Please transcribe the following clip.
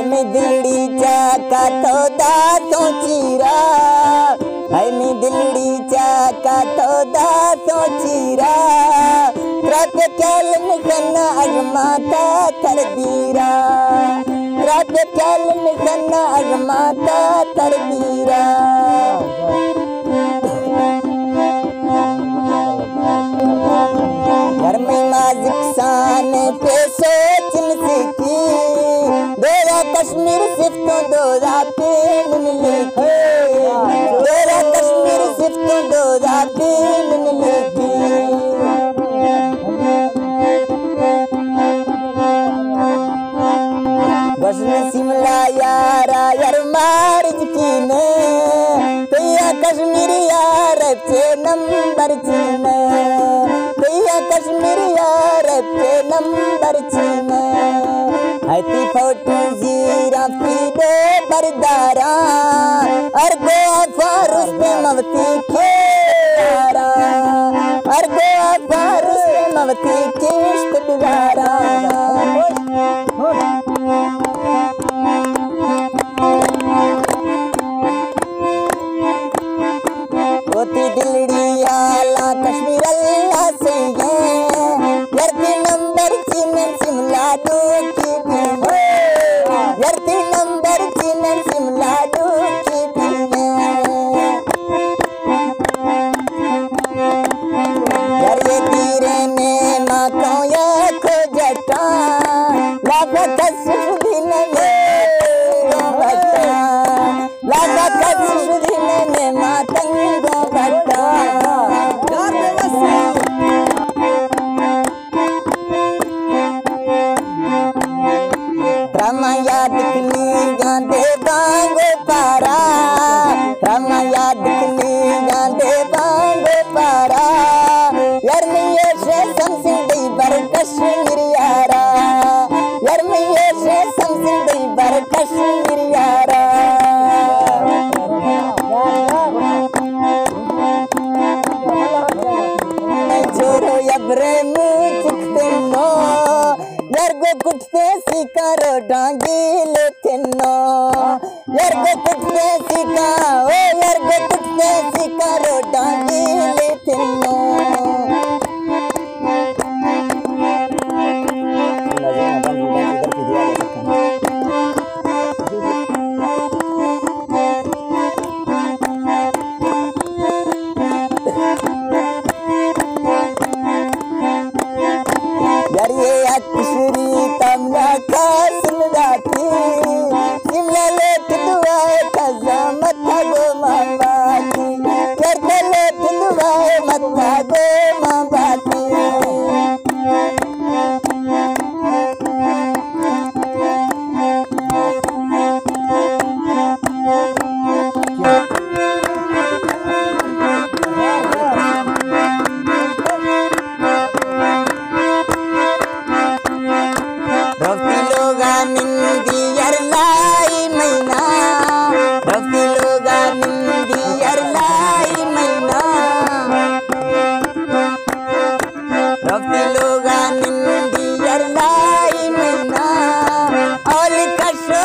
मी दिल्लीच्या कातोदातो चिरा, हाय मी दिल्लीच्या कातोदातो चिरा, tropical mission अजमाता तरदीरा, tropical mission अजमाता तरदीरा। गर्मी नाजुक शान पे सोचन सीखी, तेरा कश्मीर सिफ्तों दोरा पे लिखी, तेरा कश्मीर सिफ्तों दोरा पे लिखी। बसन शिमला यारा यार मार्ज की ने, तेरा कश्मीर यार पे नंबर चीने, तेरा कश्मीर यार पे नंबर चीने। हाथी फोटू जीरा पीडे बरदारा, अर्गो फारूस पे मवती खेरा, अर्गो फारूस पे मवती किश्त दुबारा। होती दिल्ली आला कश्मीर अल्लाह से है, यर्ती नंबर चीनन शिमला दो की भी है, यर्ती नंबर चीनन शिमला दो की भी है। यार ये तीरे में माँ को ये खो जटा, लाभा कस्म दिन में बता, लाभा कस्म दिन में माँ तंगो बता। ड्रामा याद किनी गांधे बांगो पारा, ड्रामा याद किनी गांधे बांगो पारा, यार मिये से समसिंग दई बर कश्मीर यारा, यार मिये से समसिंग दई बर कश्मीर यारा। जोरो यब्रे मुझते नो, यारगो कुटते सिकारो डांगी लेते नो, यारगो कुटते सिका ओ यारगो कुटते सिकारो डांगी लेते नो। यार ये अक्सरी तमला का सिमराती, शिमला लेट दुआए खजा मथा गो माबाती, यार का लेट दुआए मथा गो माबाती। निंदी यार लाई मैना, रफी लोगा निंदी यार लाई मैना, रफी लोगा निंदी यार लाई मैना, और कशो